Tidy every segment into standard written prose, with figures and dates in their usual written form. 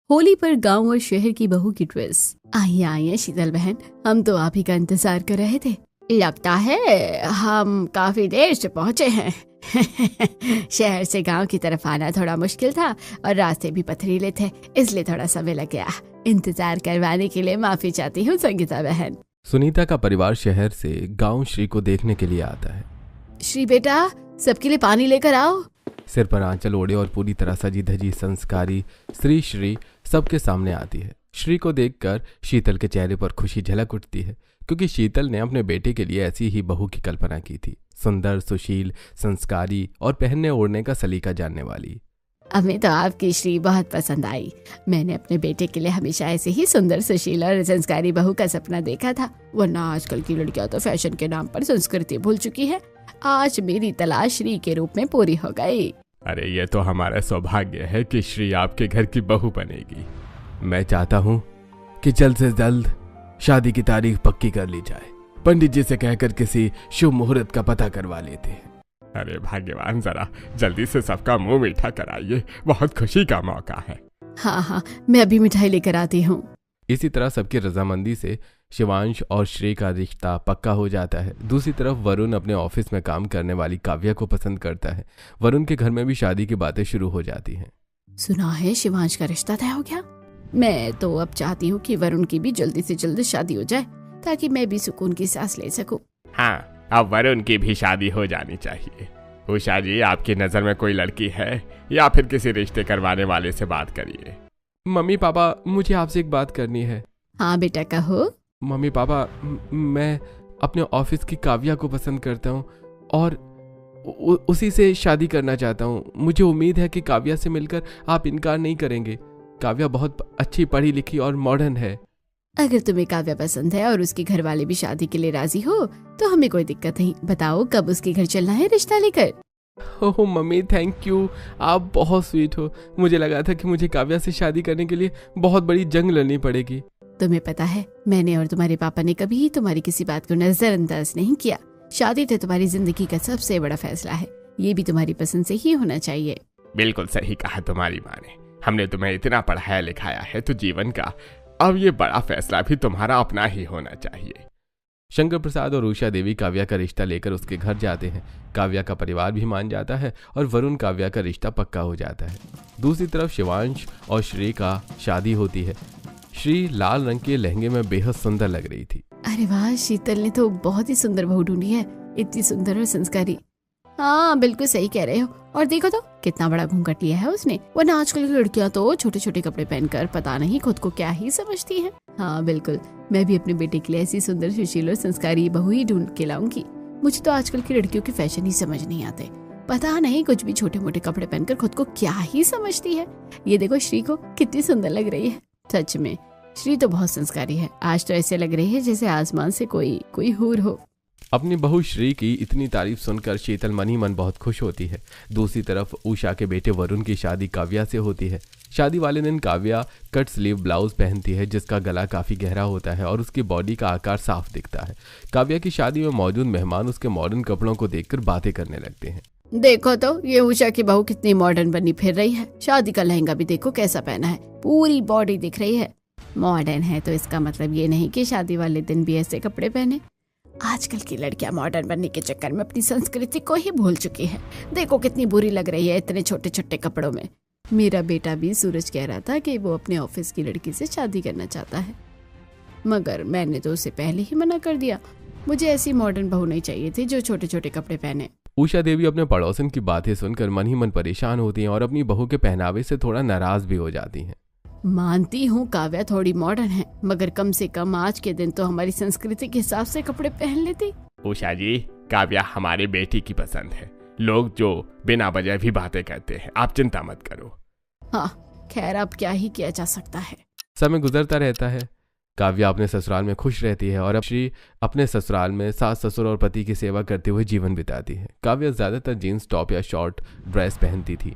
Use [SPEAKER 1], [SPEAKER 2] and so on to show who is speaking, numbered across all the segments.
[SPEAKER 1] होली पर गांव और शहर की बहू की ड्रेस। आइए आइए शीतल बहन, हम तो आप ही का इंतजार कर रहे थे। लगता है हम काफी देर से पहुँचे हैं। शहर से गांव की तरफ आना थोड़ा मुश्किल था और रास्ते भी पथरीले थे, इसलिए थोड़ा समय लग गया। इंतजार करवाने के लिए माफी चाहती हूँ संगीता बहन।
[SPEAKER 2] सुनीता का परिवार शहर से गांव श्री को देखने के लिए आता है।
[SPEAKER 1] श्री बेटा, सबके लिए पानी लेकर आओ।
[SPEAKER 2] सिर पर आंचल ओढ़े और पूरी तरह सजी धजी संस्कारी स्त्री श्री सबके सामने आती है। श्री को देखकर शीतल के चेहरे पर खुशी झलक उठती है, क्योंकि शीतल ने अपने बेटे के लिए ऐसी ही बहू की कल्पना की थी। सुंदर, सुशील, संस्कारी और पहनने ओढ़ने का सलीका जानने वाली।
[SPEAKER 1] हमें तो आपकी श्री बहुत पसंद आई। मैंने अपने बेटे के लिए हमेशा ऐसे ही सुंदर, सुशील और संस्कारी बहू का सपना देखा था, वरना आजकल की लड़कियां तो फैशन के नाम पर संस्कृति भूल चुकी है। आज मेरी तलाश श्री के रूप में पूरी हो गई।
[SPEAKER 2] अरे ये तो हमारा सौभाग्य है कि श्री आपके घर की बहू बनेगी। मैं चाहता हूँ कि जल्द से जल्द शादी की तारीख पक्की कर ली जाए। पंडित जी से कहकर किसी शुभ मुहूर्त का पता करवा लेते हैं। अरे भाग्यवान, जरा जल्दी से सबका मुंह मीठा कराइए, बहुत खुशी का मौका है।
[SPEAKER 1] हाँ, मैं अभी मिठाई लेकर आती हूँ।
[SPEAKER 2] इसी तरह सबकी रजामंदी से शिवांश और श्री का रिश्ता पक्का हो जाता है। दूसरी तरफ वरुण अपने ऑफिस में काम करने वाली काव्या को पसंद करता है। वरुण के घर में भी शादी की बातें शुरू हो जाती हैं।
[SPEAKER 1] सुना है शिवांश का रिश्ता तय हो गया। मैं तो अब चाहती हूँ कि वरुण की भी जल्दी से जल्दी शादी हो जाए, ताकि मैं भी सुकून की सांस ले सकूं।
[SPEAKER 3] हाँ, अब वरुण की भी शादी हो जानी चाहिए। उषा जी, आपकी नजर में कोई लड़की है या फिर किसी रिश्ते करवाने वाले से बात करिए।
[SPEAKER 2] मम्मी पापा, मुझे आपसे एक बात करनी है।
[SPEAKER 1] हाँ बेटा, कहो।
[SPEAKER 2] मम्मी पापा, मैं अपने ऑफिस की काव्या को पसंद करता हूँ और उसी से शादी करना चाहता हूँ। मुझे उम्मीद है कि काव्या से मिलकर आप इनकार नहीं करेंगे। काव्या बहुत अच्छी, पढ़ी लिखी और मॉडर्न है।
[SPEAKER 1] अगर तुम्हें काव्या पसंद है और उसके घर वाले भी शादी के लिए राजी हो तो हमें कोई दिक्कत नहीं। बताओ कब उसके घर चलना है रिश्ता लेकर।
[SPEAKER 2] ओह मम्मी, थैंक यू, आप बहुत स्वीट हो। मुझे लगा था कि मुझे काव्या से शादी करने के लिए बहुत बड़ी जंग लड़नी पड़ेगी।
[SPEAKER 1] तुम्हें पता है, मैंने और तुम्हारे पापा ने कभी तुम्हारी किसी बात को नजरअंदाज नहीं किया। शादी तो तुम्हारी जिंदगी का सबसे बड़ा फैसला है, ये भी तुम्हारी पसंद से ही होना चाहिए।
[SPEAKER 3] बिल्कुल सही कहा तुम्हारी माँ ने। हमने तुम्हें इतना पढ़ाया लिखाया है तो जीवन का अब ये बड़ा फैसला भी तुम्हारा अपना ही होना चाहिए।
[SPEAKER 2] शंकर प्रसाद और उषा देवी काव्या का रिश्ता लेकर उसके घर जाते हैं। काव्या का परिवार भी मान जाता है और वरुण काव्या का रिश्ता पक्का हो जाता है। दूसरी तरफ शिवांश और श्री का शादी होती है। श्री लाल रंग के लहंगे में बेहद सुंदर लग रही थी।
[SPEAKER 1] अरे वाह, शीतल ने तो बहुत ही सुंदर बहू ढूंढी है, इतनी सुंदर और संस्कारी। हाँ बिल्कुल सही कह रहे हो। और देखो तो कितना बड़ा घूंघट लिया है उसने, वरना आजकल की लड़कियां तो छोटे छोटे कपड़े पहनकर पता नहीं खुद को क्या ही समझती हैं। हाँ बिल्कुल, मैं भी अपने बेटे के लिए ऐसी सुंदर, सुशील और संस्कारी बहू ही ढूंढ के लाऊंगी। मुझे तो आजकल की लड़कियों के फैशन ही समझ नहीं आते। पता नहीं कुछ भी छोटे मोटे कपड़े पहनकर खुद को क्या ही समझती है। ये देखो श्री को कितनी सुंदर लग रही है। सच में श्री तो बहुत संस्कारी है। आज तो ऐसे लग रही है जैसे आसमान से कोई हूर हो।
[SPEAKER 2] अपनी बहू श्री की इतनी तारीफ सुनकर शीतल मन ही मन बहुत खुश होती है। दूसरी तरफ उषा के बेटे वरुण की शादी काव्या से होती है। शादी वाले दिन काव्या कट स्लीव ब्लाउज पहनती है, जिसका गला काफी गहरा होता है और उसकी बॉडी का आकार साफ दिखता है। काव्या की शादी में मौजूद मेहमान उसके मॉडर्न कपड़ों को देखकर बातें करने लगते हैं।
[SPEAKER 1] देखो तो ये उषा की बहू कितनी मॉडर्न बनी फिर रही है। शादी का लहंगा भी देखो कैसा पहना है, पूरी बॉडी दिख रही है। मॉडर्न है तो इसका मतलब ये नहीं कि शादी वाले दिन भी ऐसे कपड़े पहने। आजकल की लड़कियां मॉडर्न बनने के चक्कर में अपनी संस्कृति को ही भूल चुकी है। देखो कितनी बुरी लग रही है इतने छोटे छोटे कपड़ों में। मेरा बेटा भी सूरज कह रहा था कि वो अपने ऑफिस की लड़की से शादी करना चाहता है, मगर मैंने तो उसे पहले ही मना कर दिया। मुझे ऐसी मॉडर्न बहू नहीं चाहिए थी जो छोटे छोटे कपड़े पहने।
[SPEAKER 2] उषा देवी अपने पड़ोसन की बातें सुनकर मन ही मन परेशान होती हैं और अपनी बहू के पहनावे से थोड़ा नाराज भी हो जाती हैं।
[SPEAKER 1] मानती हूँ काव्या थोड़ी मॉडर्न है, मगर कम से कम आज के दिन तो हमारी संस्कृति के हिसाब से कपड़े पहन लेती।
[SPEAKER 3] उषा जी, काव्या हमारी बेटी की पसंद है। लोग जो बिना वजह भी बातें करते हैं, आप चिंता मत करो।
[SPEAKER 1] हाँ खैर, अब क्या ही किया जा सकता है।
[SPEAKER 2] समय गुजरता रहता है। काव्या अपने ससुराल में खुश रहती है और अब श्री अपने ससुराल में सास ससुर और पति की सेवा करते हुए जीवन बिताती है। काव्या ज्यादातर जीन्स टॉप या शॉर्ट ड्रेस पहनती थी,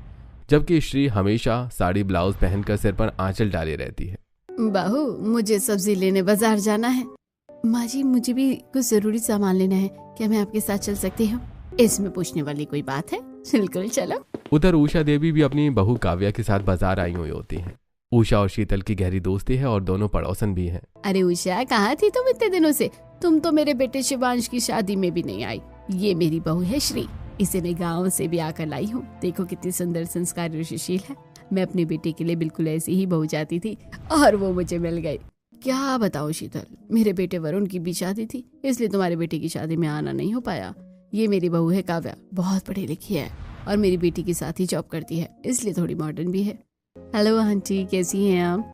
[SPEAKER 2] जबकि श्री हमेशा साड़ी ब्लाउज पहनकर सिर पर आंचल डाले रहती है।
[SPEAKER 1] बहू, मुझे सब्जी लेने बाजार जाना है। माँ जी, मुझे भी कुछ जरूरी सामान लेना है, क्या मैं आपके साथ चल सकती हूँ? इसमें पूछने वाली कोई बात है, बिल्कुल चलो।
[SPEAKER 2] उधर उषा देवी भी अपनी बहू काव्या के साथ बाजार आई हुई होती हैं। उषा और शीतल की गहरी दोस्ती है और दोनों पड़ोसन भी हैं।
[SPEAKER 1] अरे उषा, कहाँ थी तुम इतने दिनों से? तुम तो मेरे बेटे शिवांश की शादी में भी नहीं आई। ये मेरी बहू है श्री, इसे मैं गाँव से भी आकर लाई हूँ। देखो कितनी सुंदर, संस्कारी और सुशील है। मैं अपने बेटे के लिए बिल्कुल ऐसी ही बहू चाहती थी और वो मुझे मिल गई। क्या बताओ शीतल, मेरे बेटे वरुण की भी शादी थी, इसलिए तुम्हारे बेटे की शादी में आना नहीं हो पाया। ये मेरी बहू है काव्या, बहुत पढ़ी लिखी है और मेरी बेटी के साथ ही जॉब करती है, इसलिए थोड़ी मॉडर्न भी है। हेलो आंटी, कैसी हैं आप?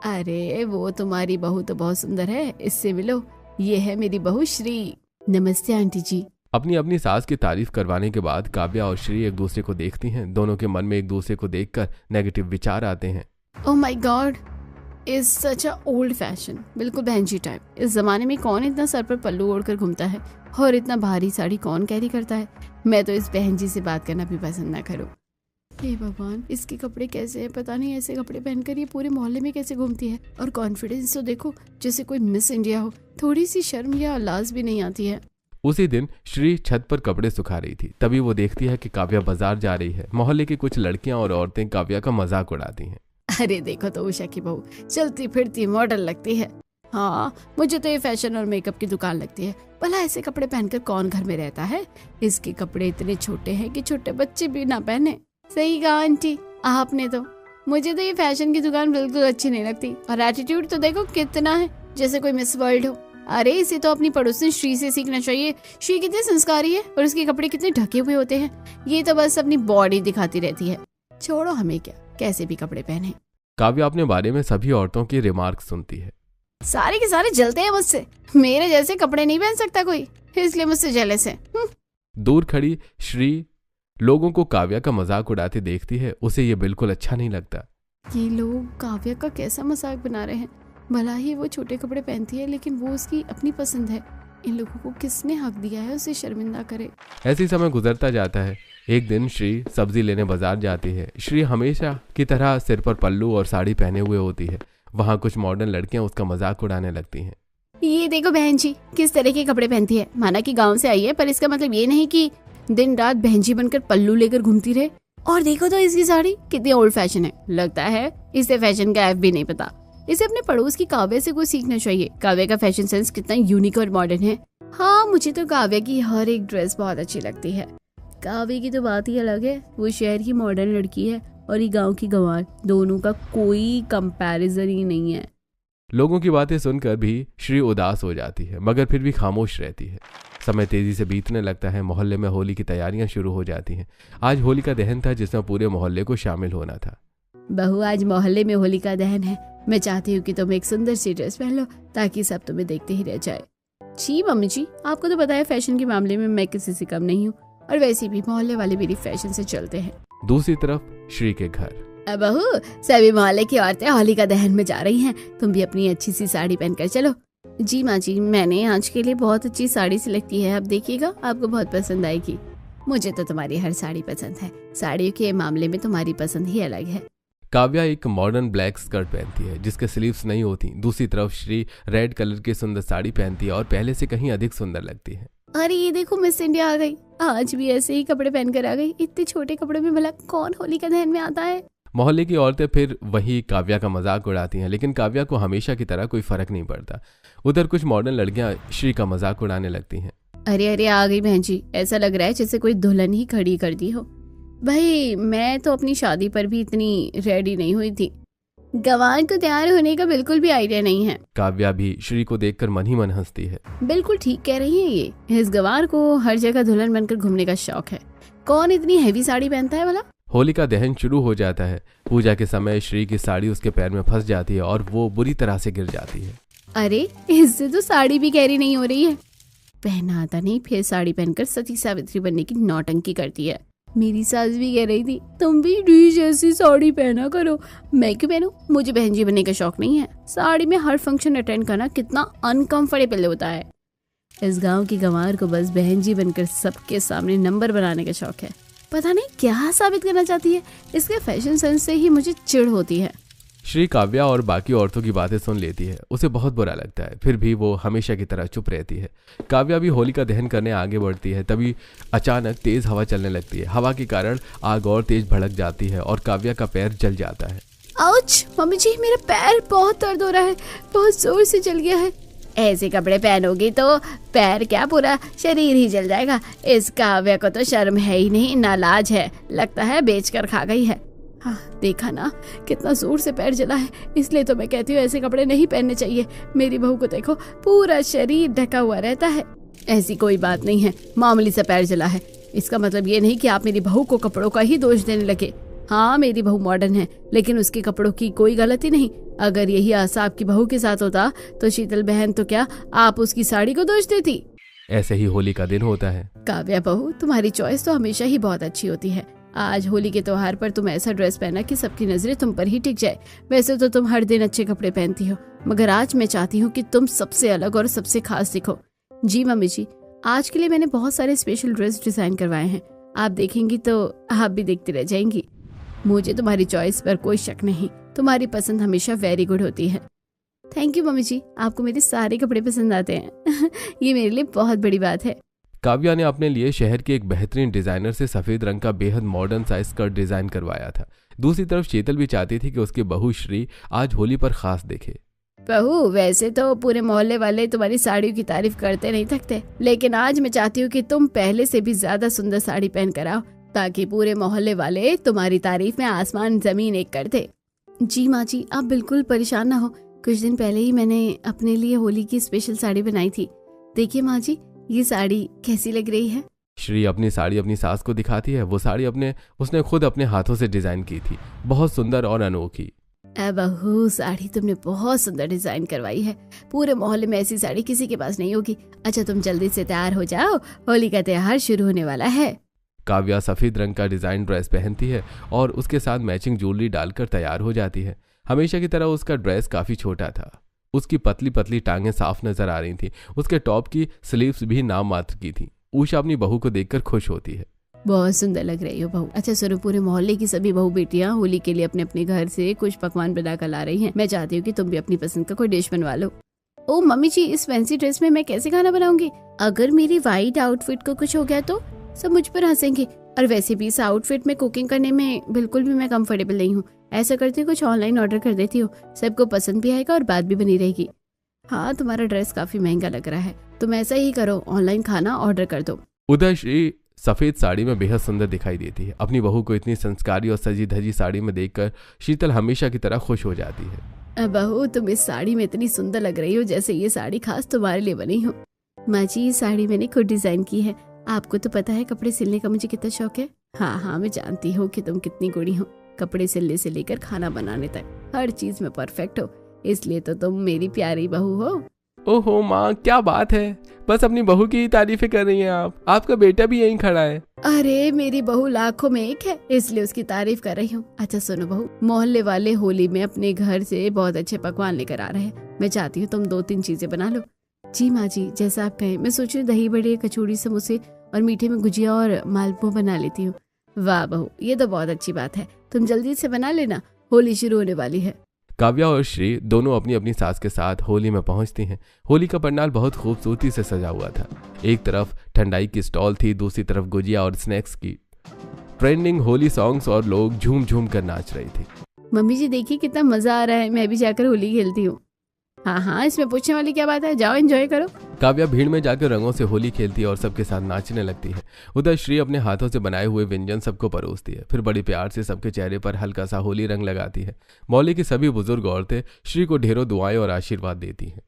[SPEAKER 1] अरे वो तुम्हारी बहू तो बहुत सुंदर है, इससे मिलो। ये है मेरी बहू श्री। नमस्ते आंटी जी।
[SPEAKER 2] अपनी अपनी सास की तारीफ करवाने के बाद काव्या और श्री एक दूसरे को देखती हैं। दोनों के मन में एक दूसरे को देखकर नेगेटिव विचार आते हैं।
[SPEAKER 1] Oh my God, is such a old fashion, बिल्कुल बहन जी टाइप। इस जमाने में कौन इतना सर पर पल्लू ओढ़कर घूमता है और इतना भारी साड़ी कौन कैरी करता है? मैं तो इस बहन जी से बात करना भी पसंद ना करूं। हे भगवान, इसके कपड़े कैसे हैं? पता नहीं ऐसे कपड़े पहनकर ये पूरे मोहल्ले में कैसे घूमती है। और कॉन्फिडेंस तो देखो, जैसे कोई मिस इंडिया हो। थोड़ी सी शर्म या लाज भी नहीं आती है।
[SPEAKER 2] उसी दिन श्री छत पर कपड़े सुखा रही थी, तभी वो देखती है कि काव्या बाजार जा रही है। मोहल्ले की कुछ लड़कियां और औरतें काव्या का मजाक उड़ाती हैं।
[SPEAKER 1] अरे देखो तो उषा की बहू चलती फिरती मॉडल लगती है। हाँ, मुझे तो ये फैशन और मेकअप की दुकान लगती है। भला ऐसे कपड़े पहनकर कौन घर में रहता है? इसके कपड़े इतने छोटे हैं कि छोटे बच्चे भी ना पहने। सही कहा आंटी आपने तो। मुझे तो ये फैशन की दुकान बिल्कुल अच्छी नहीं लगती। और एटीट्यूड तो देखो कितना है, जैसे कोई मिस वर्ल्ड हो। अरे इसे तो अपनी पड़ोसन श्री से सीखना चाहिए। श्री कितनी संस्कारी है और उसके कपड़े कितने ढके हुए होते हैं। ये तो बस अपनी बॉडी दिखाती रहती है। छोड़ो, हमें क्या, कैसे भी कपड़े पहने।
[SPEAKER 2] काव्या अपने बारे में सभी औरतों की रिमार्क सुनती है।
[SPEAKER 1] सारे के सारे जलते हैं मुझसे। मेरे जैसे कपड़े नहीं पहन सकता कोई, इसलिए मुझसे जेलस है।
[SPEAKER 2] दूर खड़ी श्री लोगों को काव्या का मजाक उड़ाते देखती है। उसे ये बिल्कुल अच्छा नहीं लगता।
[SPEAKER 1] ये लोग काव्या का कैसा मजाक बना रहे हैं? भला ही वो छोटे कपड़े पहनती है, लेकिन वो उसकी अपनी पसंद है। इन लोगों को किसने हक दिया है उसे शर्मिंदा करे?
[SPEAKER 2] ऐसी समय गुजरता जाता है। एक दिन श्री सब्जी लेने बाजार जाती है। श्री हमेशा की तरह सिर पर पल्लू और साड़ी पहने हुए होती है। वहाँ कुछ मॉडर्न लड़कियां उसका मजाक उड़ाने लगती हैं।
[SPEAKER 1] ये देखो बहन जी किस तरह के कपड़े पहनती है। माना कि गाँव से आई है, पर इसका मतलब ये नहीं कि दिन रात बहन जी बनकर पल्लू लेकर घूमती रहे। और देखो तो इसकी साड़ी कितनी ओल्ड फैशन है। लगता है इसे फैशन का ऐप भी नहीं पता। इसे अपने पड़ोस की काव्या से कुछ सीखना चाहिए। काव्या का फैशन सेंस कितना यूनिक और मॉडर्न है। हाँ, मुझे तो काव्या की हर एक ड्रेस बहुत अच्छी लगती है। काव्या की तो बात ही अलग है। वो शहर की मॉडर्न लड़की है और ये गांव की गंवार। दोनों का कोई कंपैरिजन ही नहीं है।
[SPEAKER 2] लोगों की बातें सुनकर भी श्री उदास हो जाती है, मगर फिर भी खामोश रहती है। समय तेजी से बीतने लगता है। मोहल्ले में होली की तैयारियां शुरू हो जाती हैं। आज होली का दहन था जिसमें पूरे मोहल्ले को शामिल होना था।
[SPEAKER 1] बहू, आज मोहल्ले में होली का दहन है। मैं चाहती हूँ कि तुम एक सुंदर सी ड्रेस पहन लो ताकि सब तुम्हें देखते ही रह जाए। जी मम्मी जी, आपको तो पता है फैशन के मामले में मैं किसी से कम नहीं हूँ, और वैसे भी मोहल्ले वाले मेरी फैशन से चलते हैं।
[SPEAKER 2] दूसरी तरफ श्री के घर।
[SPEAKER 1] बहू, सभी मोहल्ले की औरतें होली का दहन में जा रही हैं। तुम भी अपनी अच्छी सी साड़ी पहनकर चलो। जी माँ जी, मैंने आज के लिए बहुत अच्छी साड़ी सिलेक्ट की है। अब देखिएगा, आपको बहुत पसंद आएगी। मुझे तो तुम्हारी हर साड़ी पसंद है। साड़ियों के मामले में तुम्हारी पसंद ही अलग है।
[SPEAKER 2] काव्या एक मॉडर्न ब्लैक स्कर्ट पहनती है जिसके स्लीव्स नहीं होती। दूसरी तरफ श्री रेड कलर की सुंदर साड़ी पहनती है और पहले से कहीं अधिक सुंदर लगती है।
[SPEAKER 1] अरे ये देखो, मिस इंडिया आ गई। आज भी ऐसे ही कपड़े पहनकर आ गई। इतने छोटे कपड़े में भला कौन होली का दहन में आता है?
[SPEAKER 2] मोहल्ले की औरतें फिर वही काव्या का मजाक उड़ाती हैं, लेकिन काव्या को हमेशा की तरह कोई फर्क नहीं पड़ता। उधर कुछ मॉडर्न लड़कियां श्री का मजाक उड़ाने लगती हैं।
[SPEAKER 1] अरे अरे, आ गई बहन जी। ऐसा लग रहा है जैसे कोई दुल्हन ही खड़ी कर दी हो। भाई, मैं तो अपनी शादी पर भी इतनी रेडी नहीं हुई थी। गंवार को तैयार होने का बिल्कुल भी आइडिया नहीं है।
[SPEAKER 2] काव्या भी श्री को देखकर मन ही मन हंसती है।
[SPEAKER 1] बिल्कुल ठीक कह रही है ये। इस गंवार को हर जगह दुल्हन बनकर घूमने का शौक है। कौन इतनी हैवी साड़ी पहनता है भला?
[SPEAKER 2] होली का दहन शुरू हो जाता है। पूजा के समय श्री की साड़ी उसके पैर में फंस जाती है और वो बुरी तरह से गिर जाती है।
[SPEAKER 1] अरे, इससे तो साड़ी भी कैरी नहीं हो रही है। पहना आता नहीं, फिर साड़ी पहनकर सती सावित्री बनने की नौटंकी करती है। मेरी सास भी कह रही थी, तुम भी डी जैसी साड़ी पहना करो। मैं क्यों पहनूं? मुझे बहन जी बनने का शौक नहीं है। साड़ी में हर फंक्शन अटेंड करना कितना अनकंफर्टेबल होता है। इस गांव की गंवार को बस बहन जी बनकर सबके सामने नंबर बनाने का शौक है। पता नहीं क्या साबित करना चाहती है। इसके फैशन सेंस से ही मुझे चिढ़ होती है।
[SPEAKER 2] श्री काव्या और बाकी औरतों की बातें सुन लेती है। उसे बहुत बुरा लगता है, फिर भी वो हमेशा की तरह चुप रहती है। काव्या भी होली का दहन करने आगे बढ़ती है। तभी अचानक तेज हवा चलने लगती है। हवा के कारण आग और तेज भड़क जाती है और काव्या का पैर जल जाता है।
[SPEAKER 1] आउच मम्मी जी, मेरा पैर बहुत दर्द हो रहा है, बहुत जोर से जल गया है। ऐसे कपड़े पहनोगी तो पैर क्या पूरा शरीर ही जल जाएगा। इस काव्या को तो शर्म है ही नहीं, ना लाज है, लगता है बेचकर खा गई है। हाँ देखा ना कितना जोर से पैर जला है, इसलिए तो मैं कहती हूँ ऐसे कपड़े नहीं पहनने चाहिए। मेरी बहू को देखो पूरा शरीर ढका हुआ रहता है। ऐसी कोई बात नहीं है, मामूली सा पैर जला है, इसका मतलब ये नहीं कि आप मेरी बहू को कपड़ों का ही दोष देने लगे। हाँ मेरी बहू मॉडर्न है, लेकिन उसके कपड़ों की कोई गलती नहीं। अगर यही आशा आपकी बहू के साथ होता तो शीतल बहन तो क्या आप उसकी साड़ी को दोष देती।
[SPEAKER 2] ऐसे ही होली का दिन होता है।
[SPEAKER 1] काव्या बहू, तुम्हारी चॉइस तो हमेशा ही बहुत अच्छी होती है। आज होली के त्योहार पर तुम ऐसा ड्रेस पहना कि सबकी नजरें तुम पर ही टिक जाए। वैसे तो तुम हर दिन अच्छे कपड़े पहनती हो, मगर आज मैं चाहती हूँ कि तुम सबसे अलग और सबसे खास दिखो। जी मम्मी जी, आज के लिए मैंने बहुत सारे स्पेशल ड्रेस डिजाइन करवाए हैं, आप देखेंगी तो आप भी देखती रह जाएंगी। मुझे तुम्हारी चॉइस पर कोई शक नहीं, तुम्हारी पसंद हमेशा वेरी गुड होती है। थैंक यू मम्मी जी, आपको मेरे सारे कपड़े पसंद आते हैं। ये मेरे लिए बहुत बड़ी बात है।
[SPEAKER 2] काव्या ने अपने लिए शहर के एक बेहतरीन डिजाइनर से सफेद रंग का बेहद मॉडर्न सा स्कर्ट डिजाइन करवाया था। दूसरी तरफ शीतल भी चाहती थी कि उसकी बहू श्री आज होली पर खास दिखे।
[SPEAKER 1] बहू, वैसे तो पूरे मोहल्ले वाले तुम्हारी साड़ियों की तारीफ करते नहीं थकते, लेकिन आज मैं चाहती हूँ कि तुम पहले से भी ज्यादा सुंदर साड़ी पहन कर आओ, ताकि पूरे मोहल्ले वाले तुम्हारी तारीफ में आसमान जमीन एक कर दे। जी माँ जी, आप बिल्कुल परेशान ना हो, कुछ दिन पहले ही मैंने अपने लिए होली की स्पेशल साड़ी बनाई थी। देखिए माँ जी, ये साड़ी कैसी लग रही है।
[SPEAKER 2] श्री अपनी साड़ी अपनी सास को दिखाती है। वो साड़ी उसने खुद अपने हाथों से डिजाइन की थी, बहुत सुंदर और अनोखी।
[SPEAKER 1] बहू, साड़ी तुमने बहुत सुंदर डिजाइन करवाई है, पूरे मोहल्ले में ऐसी साड़ी किसी के पास नहीं होगी। अच्छा तुम जल्दी से तैयार हो जाओ, होली का त्योहार शुरू होने वाला है।
[SPEAKER 2] काव्या सफेद रंग का डिजाइन ड्रेस पहनती है और उसके साथ मैचिंग ज्वेलरी डालकर तैयार हो जाती है। हमेशा की तरह उसका ड्रेस काफी छोटा था, उसकी पतली पतली टांगें साफ नजर आ रही थी, उसके टॉप की स्लीव्स भी नाम मात्र की थी। उषा अपनी बहू को देखकर खुश होती है।
[SPEAKER 1] बहुत सुंदर लग रही हो बहू। अच्छा सुनो, पूरे मोहल्ले की सभी बहू बेटियां होली के लिए अपने अपने घर से कुछ पकवान बनाकर ला रही हैं। मैं चाहती हूँ कि तुम भी अपनी पसंद का कोई डिश बनवा लो। ओ मम्मी जी, इस फैंसी ड्रेस में मैं कैसे खाना बनाऊंगी? अगर मेरी व्हाइट आउटफिट को कुछ हो गया तो सब मुझ पर हंसेंगे, और वैसे भी इस आउटफिट में कुकिंग करने में बिल्कुल भी मैं कंफर्टेबल नहीं हूँ। ऐसा करती हूँ कुछ ऑनलाइन ऑर्डर कर देती हूँ, सबको पसंद भी आएगा और बात भी बनी रहेगी। हाँ तुम्हारा ड्रेस काफी महंगा लग रहा है, तुम ऐसा ही करो, ऑनलाइन खाना ऑर्डर कर दो।
[SPEAKER 2] उधर श्री सफेद साड़ी में बेहद सुंदर दिखाई देती है। अपनी बहू को इतनी संस्कारी और सजी धजी साड़ी में देखकर शीतल हमेशा की तरह खुश हो जाती है।
[SPEAKER 1] बहू, तुम इस साड़ी में इतनी सुंदर लग रही हो जैसे ये साड़ी खास तुम्हारे लिए बनी हो। माँ जी, ये साड़ी मैंने खुद डिजाइन की है। आपको तो पता है कपड़े सिलने का मुझे कितना शौक है। हाँ, मैं जानती हूँ कि तुम कितनी गुणी हो, कपड़े सिलने से लेकर खाना बनाने तक हर चीज में परफेक्ट हो, इसलिए तो तुम मेरी प्यारी बहू हो।
[SPEAKER 2] ओहो माँ, क्या बात है, बस अपनी बहू की ही तारीफें कर रही हैं आप। आपका बेटा भी यहीं खड़ा है।
[SPEAKER 1] अरे मेरी बहू लाखों में एक है, इसलिए उसकी तारीफ कर रही हूँ। अच्छा सुनो बहू, मोहल्ले वाले होली में अपने घर से बहुत अच्छे पकवान लेकर आ रहे हैं, मैं चाहती हूँ तुम 2-3 चीजें बना लो। जी माँ जी, जैसा आप कहें। मैं सोच रही हूँ दही बड़े, कचौड़ी, समोसे और मीठे में गुजिया और मालपुआ बना लेती हूँ। वाह बहू, ये तो बहुत अच्छी बात है, तुम जल्दी से बना लेना, होली शुरू होने वाली है।
[SPEAKER 2] काव्या और श्री दोनों अपनी अपनी सास के साथ होली में पहुंचती हैं। होली का पंडाल बहुत खूबसूरती से सजा हुआ था। एक तरफ ठंडाई की स्टॉल थी, दूसरी तरफ गुजिया और स्नैक्स की ट्रेंडिंग होली सॉन्ग्स, और लोग झूम झूम कर नाच रहे थे।
[SPEAKER 1] मम्मी जी देखिए कितना मजा आ रहा है, मैं भी जाकर होली खेलती हूँ। हाँ, इसमें पूछने वाली क्या बात है, जाओ एंजॉय करो।
[SPEAKER 2] काव्या भीड़ में जाकर रंगों से होली खेलती है और सबके साथ नाचने लगती है। उधर श्री अपने हाथों से बनाए हुए व्यंजन सबको परोसती है, फिर बड़े प्यार से सबके चेहरे पर हल्का सा होली रंग लगाती है। मोहल्ले की सभी बुजुर्ग औरतें श्री को ढेरों दुआएं और आशीर्वाद देती हैं।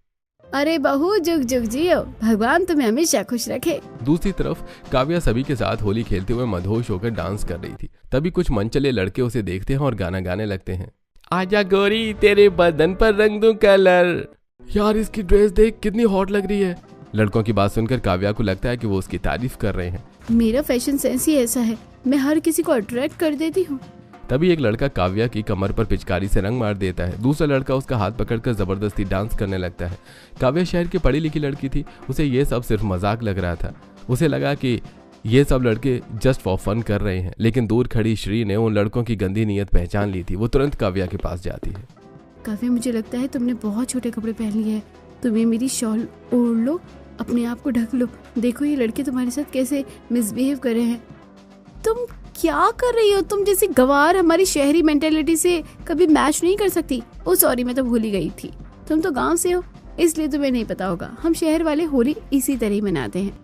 [SPEAKER 1] अरे बहू, जुग जुग जियो, भगवान तुम्हें हमेशा खुश रखे।
[SPEAKER 2] दूसरी तरफ काव्या सभी के साथ होली खेलते हुए मदहोश होकर डांस कर रही थी। तभी कुछ मनचले लड़के उसे देखते हैं और गाना गाने लगते हैं। आजा गोरी, तेरे बदन पर रंग दूं कलर। यार इसकी ड्रेस देख, कितनी हॉट लग रही है। लड़कों की बात सुनकर काव्या को लगता है कि वो उसकी तारीफ कर रहे हैं।
[SPEAKER 1] मेरा फैशन सेंस ही ऐसा है, मैं हर किसी को अट्रैक्ट कर देती हूँ।
[SPEAKER 2] तभी एक लड़का काव्या की कमर पर पिचकारी से रंग मार देता है। दूसरा लड़का उसका हाथ पकड़कर जबरदस्ती डांस करने लगता है। काव्या शहर की पढ़ी लिखी लड़की थी, उसे ये सब सिर्फ मजाक लग रहा था। उसे लगा कि ये सब लड़के जस्ट फॉर फन कर रहे हैं, लेकिन दूर खड़ी श्री ने उन लड़कों की गंदी नीयत पहचान ली थी। वो तुरंत काव्या के पास जाती है।
[SPEAKER 1] काव्या, मुझे लगता है तुमने बहुत छोटे कपड़े पहन लिए हैं, तुम्हें मेरी शॉल ओढ़ लो, अपने आप को ढक लो। देखो ये लड़के तुम्हारे साथ कैसे मिसबिहेव कर रहे हैं। तुम क्या कर रही हो तुम? जैसी गवार हमारी शहरी मेंटेलिटी से कभी मैच नहीं कर सकती। ओ सॉरी, मैं तो भूल ही गई थी, तुम तो गांव से हो इसलिए तुम्हें नहीं पता होगा। हम शहर वाले होली इसी तरह मनाते हैं।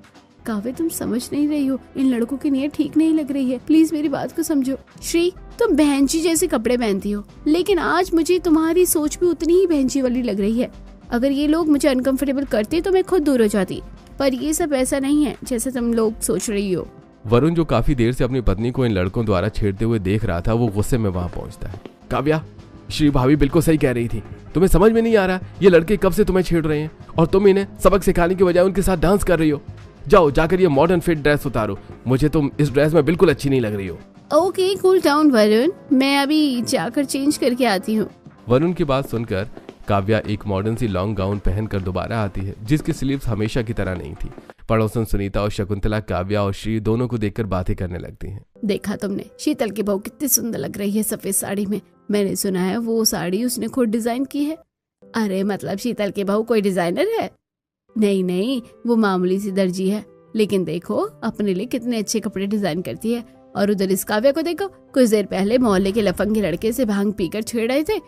[SPEAKER 1] काव्य, तुम समझ नहीं रही हो, इन लड़कों की नीयत ठीक नहीं लग रही है। प्लीज मेरी बात को समझो। श्री, तुम बहनची जैसे कपड़े पहनती हो, लेकिन आज मुझे तुम्हारी सोच भी उतनी ही बहनची वाली लग रही है। अगर ये लोग मुझे अनकंफर्टेबल करते तो मैं खुद दूर हो जाती, पर ये सब ऐसा नहीं है जैसे तुम लोग सोच रही हो।
[SPEAKER 2] वरुण, जो काफी देर से अपनी पत्नी को इन लड़कों द्वारा छेड़ते हुए देख रहा था, वो गुस्से में वहां पहुंचता है। काव्या, श्री भाभी बिल्कुल सही कह रही थी। तुम्हें समझ में नहीं आ रहा ये लड़के कब से तुम्हें छेड़ रहे हैं और तुम इन्हें सबक सिखाने की बजाय उनके साथ डांस कर रही हो। जाओ जाकर ये मॉडर्न फिट ड्रेस उतारो, मुझे तुम इस ड्रेस में बिल्कुल अच्छी नहीं लग रही हो।
[SPEAKER 1] ओके, कूल डाउन वरुण, मैं अभी जाकर चेंज करके आती हूँ।
[SPEAKER 2] वरुण की बात सुनकर काव्या एक मॉडर्न सी लॉन्ग गाउन पहनकर दोबारा आती है, जिसकी स्लीव्स हमेशा की तरह नहीं थी। पड़ोसन सुनीता और शकुंतला काव्या और श्री दोनों को देखकर बातें करने लगती हैं।
[SPEAKER 1] देखा तुमने, शीतल की बहू कितनी सुंदर लग रही है सफेद साड़ी में। मैंने सुना है वो साड़ी उसने खुद डिजाइन की है। अरे मतलब शीतल की बहू कोई डिजाइनर है? नहीं नहीं, वो मामूली सी दर्जी है, लेकिन देखो अपने लिए कितने अच्छे कपड़े डिजाइन करती है। और उधर इस काव्या को देखो, कुछ देर पहले मोहल्ले के लफंगे लड़के से भांग पीकर छेड़ रहे थे,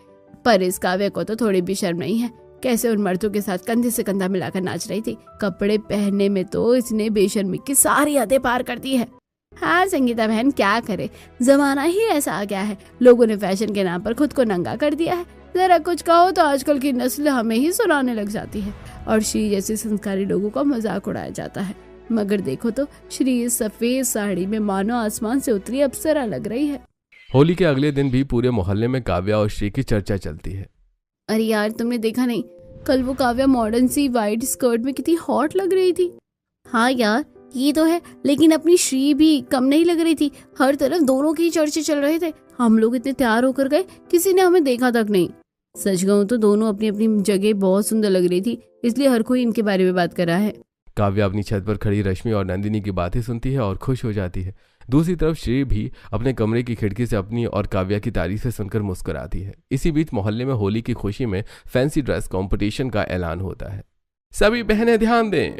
[SPEAKER 1] पर इस काव्या को तो थोड़ी भी शर्म नहीं है। कैसे उन मर्दों के साथ कंधे से कंधा मिलाकर नाच रही थी। कपड़े पहनने में तो इसने बेशर्मी की सारी हदें पार कर दी है। हाँ संगीता बहन, क्या करे, जमाना ही ऐसा आ गया है। लोगों ने फैशन के नाम पर खुद को नंगा कर दिया है। जरा कुछ कहो तो आजकल की नस्ल हमें ही सुनाने लग जाती है और श्री जैसे संस्कारी लोगों का मजाक उड़ाया जाता है। मगर देखो तो श्री इस सफेद साड़ी में मानो आसमान से उतरी अप्सरा लग रही है।
[SPEAKER 2] होली के अगले दिन भी पूरे मोहल्ले में काव्या और श्री की चर्चा चलती है।
[SPEAKER 1] अरे यार, तुमने देखा नहीं, कल वो काव्या मॉडर्न सी वाइट स्कर्ट में कितनी हॉट लग रही थी। हाँ यार ये तो है, लेकिन अपनी श्री भी कम नहीं लग रही थी। हर तरफ दोनों के ही चर्चे चल रहे थे। हम लोग इतने तैयार होकर गए, किसी ने हमें देखा तक नहीं। सच कहूं तो दोनों अपनी अपनी जगह बहुत सुंदर लग रही थी, इसलिए हर कोई इनके बारे में बात कर रहा है।
[SPEAKER 2] काव्या अपनी छत पर खड़ी रश्मि और नंदिनी की बातें सुनती है और खुश हो जाती है। दूसरी तरफ श्री भी अपने कमरे की खिड़की से अपनी और काव्या की तारीफें सुनकर मुस्कुराती है। इसी बीच मोहल्ले में होली की खुशी में फैंसी ड्रेस कंपटीशन का ऐलान होता है। सभी बहनें ध्यान दें,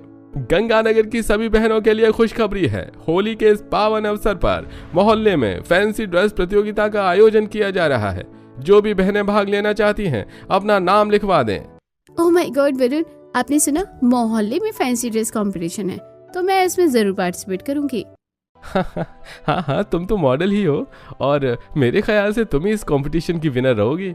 [SPEAKER 2] गंगानगर की सभी बहनों के लिए खुशखबरी है। होली के इस पावन अवसर पर मोहल्ले में फैंसी ड्रेस प्रतियोगिता का आयोजन किया जा रहा है। जो भी बहनें भाग लेना चाहती हैं अपना नाम लिखवा दें।
[SPEAKER 1] ओह माय गॉड वरुण, आपने सुना मोहल्ले में फैंसी ड्रेस कंपटीशन है? तो मैं इसमें जरूर पार्टिसिपेट करूंगी।
[SPEAKER 2] हाँ, तुम तो मॉडल ही हो और मेरे ख्याल से तुम ही इस कंपटीशन की विनर रहोगी।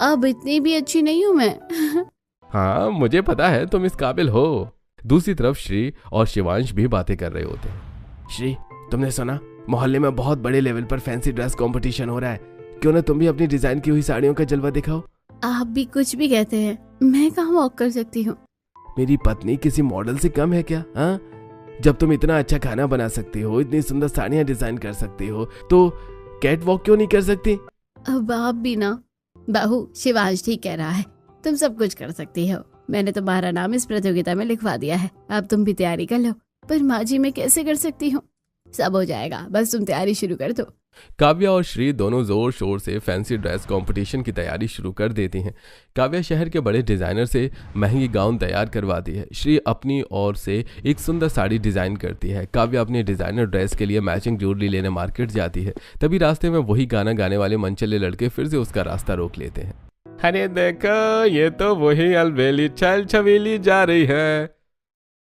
[SPEAKER 1] अब इतनी भी अच्छी नहीं हूँ मैं।
[SPEAKER 2] हाँ मुझे पता है तुम इस काबिल हो। दूसरी तरफ श्री और शिवांश भी बातें कर रहे होते हैं। श्री, तुमने सुना मोहल्ले में बहुत बड़े लेवल पर फैंसी ड्रेस कंपटीशन हो रहा है, क्यों ना तुम भी अपनी डिजाइन की हुई साड़ियों का जलवा दिखाओ।
[SPEAKER 1] आप भी कुछ भी कहते हैं, मैं कहाँ वॉक कर सकती हूँ।
[SPEAKER 2] मेरी पत्नी किसी मॉडल से कम है क्या? हाँ, जब तुम इतना अच्छा खाना बना सकती हो, इतनी सुंदर साड़ियाँ डिजाइन कर सकती हो, तो कैट वॉक क्यों नहीं कर सकती?
[SPEAKER 1] अब आप भी ना। बहू, शिवांश ठीक कह रहा है, तुम सब कुछ कर सकती हो। मैंने तुम्हारा नाम इस प्रतियोगिता में लिखवा दिया है, अब तुम भी तैयारी कर लो। पर माँ जी, मैं कैसे कर सकती हूँ? सब हो जाएगा, बस तुम तैयारी शुरू कर दो।
[SPEAKER 2] काव्या और श्री दोनों जोर शोर से फैंसी ड्रेस कंपटीशन की तैयारी शुरू कर देती हैं। काव्या शहर के बड़े डिजाइनर से महंगी गाउन तैयार करवाती है। श्री अपनी ओर से एक सुंदर साड़ी डिजाइन करती है। काव्या अपने डिजाइनर ड्रेस के लिए मैचिंग ज्वेलरी लेने मार्केट जाती है। तभी रास्ते में वही गाना गाने वाले मनचले लड़के फिर से उसका रास्ता रोक लेते हैं।
[SPEAKER 3] अरे देखो, ये तो वही अलबेली छल छबीली जा रही है।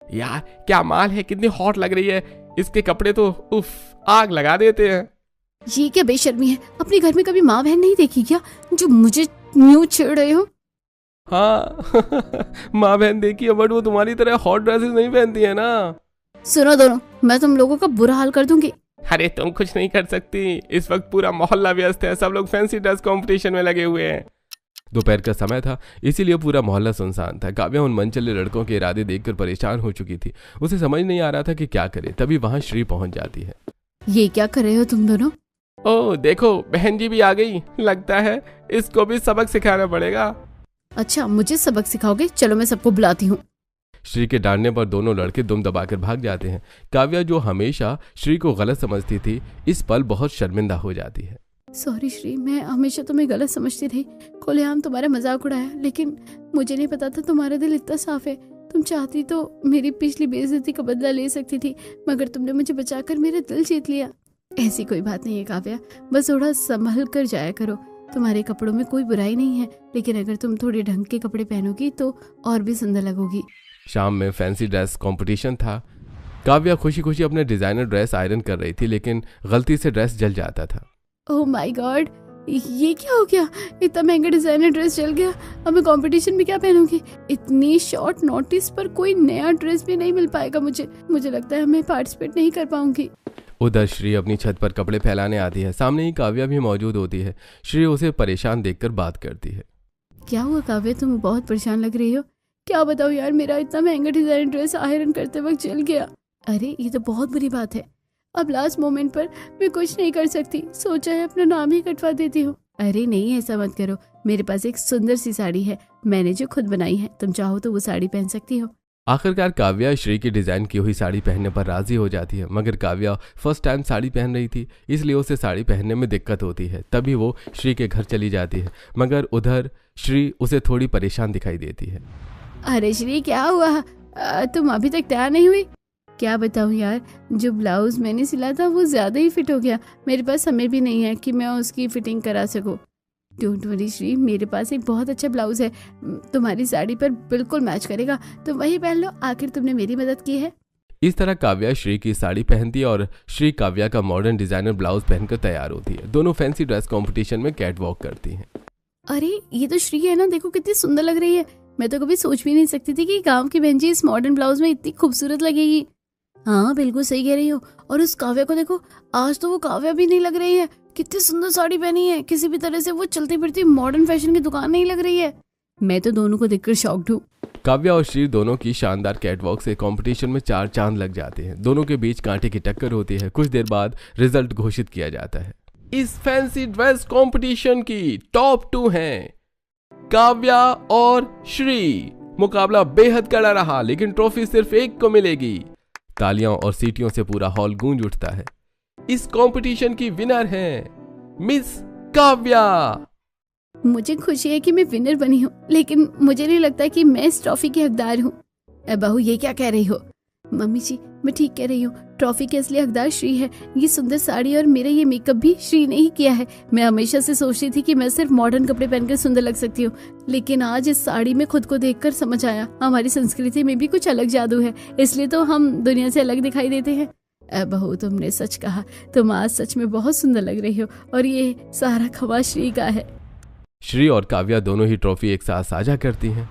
[SPEAKER 3] यार क्या माल है, कितनी हॉट लग रही है। इसके कपड़े तो उफ, आग लगा देते हैं।
[SPEAKER 1] ये क्या बेशर्मी है, अपने घर में कभी माँ बहन नहीं देखी क्या, जो मुझे न्यू छेड़ रहे हो?
[SPEAKER 2] हाँ माँ बहन देखी है, बट वो तुम्हारी तरह हॉट ड्रेसेस नहीं पहनती है ना।
[SPEAKER 1] सुनो दोनों, मैं तुम लोगों का बुरा हाल कर दूंगी।
[SPEAKER 3] अरे तुम कुछ नहीं कर सकती, इस वक्त पूरा मोहल्ला व्यस्त है, सब लोग फैंसी ड्रेस कंपटीशन में लगे हुए हैं।
[SPEAKER 2] दोपहर का समय था, इसीलिए पूरा मोहल्ला सुनसान था। काव्या उन मनचले लड़कों के इरादे देखकर परेशान हो चुकी थी। उसे समझ नहीं आ रहा था कि क्या करे। तभी वहां श्री पहुंच जाती है।
[SPEAKER 1] ये क्या कर रहे हो तुम दोनों?
[SPEAKER 3] ओह देखो, बहन जी भी आ गई। लगता है इसको भी सबक सिखाना पड़ेगा।
[SPEAKER 1] अच्छा, मुझे सबक सिखाओगे? चलो मैं सबको बुलाती हूँ।
[SPEAKER 2] श्री के डांटने पर दोनों लड़के दुम दबाकर भाग जाते हैं। काव्या, जो हमेशा श्री को गलत समझती थी, इस पल बहुत शर्मिंदा हो जाती है।
[SPEAKER 1] सॉरी श्री, मैं हमेशा तुम्हें गलत समझती थी, खुलेआम तुम्हारा मजाक उड़ाया, लेकिन मुझे नहीं पता था तुम्हारा दिल इतना साफ है। तुम चाहती तो मेरी पिछली बेइज्जती का बदला ले सकती थी, मगर तुमने मुझे बचाकर मेरा दिल जीत लिया। ऐसी कोई बात नहीं है काव्या, बस थोड़ा संभल कर जाया करो। तुम्हारे कपड़ों में कोई बुराई नहीं है, लेकिन अगर तुम थोड़े ढंग के कपड़े पहनोगी तो और भी सुंदर लगोगी।
[SPEAKER 2] शाम में फैंसी ड्रेस कंपटीशन था। काव्या खुशी खुशी अपने डिजाइनर ड्रेस आयरन कर रही थी, लेकिन गलती से ड्रेस जल जाता था।
[SPEAKER 1] ओह माय गॉड, ये क्या हो गया? इतना महंगा डिजाइनर ड्रेस जल गया। अब मैं कंपटीशन में क्या पहनूंगी? इतनी शॉर्ट नोटिस पर कोई नया ड्रेस भी नहीं मिल पाएगा मुझे लगता है मैं पार्टिसिपेट नहीं कर पाऊंगी।
[SPEAKER 2] उधर श्री अपनी छत पर कपड़े फैलाने आती है। सामने ही काव्या भी मौजूद होती है। श्री उसे परेशान देखकर बात करती है।
[SPEAKER 1] क्या हुआ काव्या, तुम बहुत परेशान लग रही हो। क्या बताओ यार, मेरा इतना महंगा डिजाइनर ड्रेस आयरन करते वक्त जल गया। अरे ये तो बहुत बुरी बात है। अब लास्ट मोमेंट पर मैं कुछ नहीं कर सकती, सोचा है अपना नाम ही कटवा देती हूँ। अरे नहीं, ऐसा मत करो। मेरे पास एक सुंदर सी साड़ी है, मैंने जो खुद बनाई है, तुम चाहो तो वो साड़ी पहन सकती हो।
[SPEAKER 2] आखिरकार काव्या श्री की डिजाइन की हुई साड़ी पहनने पर राजी हो जाती है, मगर काव्या फर्स्ट टाइम साड़ी पहन रही थी, इसलिए उसे साड़ी पहनने में दिक्कत होती है। तभी वो श्री के घर चली जाती है, मगर उधर श्री उसे थोड़ी परेशान दिखाई देती है।
[SPEAKER 1] अरे श्री, क्या हुआ? तुम अभी तक तैयार नहीं हुई? क्या बताऊँ यार, जो ब्लाउज मैंने सिला था वो ज्यादा ही फिट हो गया। मेरे पास समय भी नहीं है कि मैं उसकी फिटिंग करा सकूं। डोंट वरी श्री, मेरे पास एक बहुत अच्छा ब्लाउज है, तुम्हारी साड़ी पर बिल्कुल मैच करेगा, तुम वही पहन लो। आखिर तुमने मेरी मदद की है।
[SPEAKER 2] इस तरह काव्या श्री की साड़ी पहनती है और श्री काव्या का मॉडर्न डिजाइनर ब्लाउज पहनकर तैयार होती है। दोनों फैंसी ड्रेस कंपटीशन में कैट वॉक करती हैं।
[SPEAKER 1] अरे ये तो श्री है ना, देखो कितनी सुंदर लग रही है। मैं तो कभी सोच भी नहीं सकती थी कि गांव की बहन जी इस मॉडर्न ब्लाउज में इतनी खूबसूरत लगेगी। हाँ बिल्कुल सही कह रही हो। और उस काव्या को देखो, आज तो वो काव्या भी नहीं लग रही है। कितनी सुंदर साड़ी पहनी है, किसी भी तरह से वो चलती फिरती मॉडर्न फैशन की दुकान नहीं लग रही है। मैं तो दोनों को देखकर शॉक्ड हूँ।
[SPEAKER 2] काव्या और श्री दोनों की शानदार कैटवॉक से कंपटीशन में 4 चांद लग जाते हैं। दोनों के बीच कांटे की टक्कर होती है। कुछ देर बाद रिजल्ट घोषित किया जाता है। इस फैंसी ड्रेस कंपटीशन की टॉप 2 हैं काव्या और श्री। मुकाबला बेहद कड़ा रहा, लेकिन ट्रॉफी सिर्फ एक को मिलेगी। तालियों और सीटियों से पूरा हॉल गूंज उठता है। इस कंपटीशन की विनर हैं मिस काव्या।
[SPEAKER 1] मुझे खुशी है कि मैं विनर बनी हूँ, लेकिन मुझे नहीं लगता कि मैं इस ट्रॉफी की हकदार हूँ। बहू, ये क्या कह रही हो? मम्मी जी, मैं ठीक कह रही हूँ। ट्रॉफी के असली हकदार श्री है। ये सुंदर साड़ी और मेरा ये मेकअप भी श्री ने ही किया है। मैं हमेशा से सोचती थी कि मैं सिर्फ मॉडर्न कपड़े पहनकर सुंदर लग सकती हूँ, लेकिन आज इस साड़ी में खुद को देखकर समझ आया हमारी संस्कृति में भी कुछ अलग जादू है, इसलिए तो हम दुनिया से अलग दिखाई देते हैं। बहू, तुमने सच कहा, तुम आज सच में बहुत सुंदर लग रही हो और ये सारा खबा श्री का है।
[SPEAKER 2] श्री और काव्या दोनों ही ट्रॉफी एक साथ साझा करती हैं।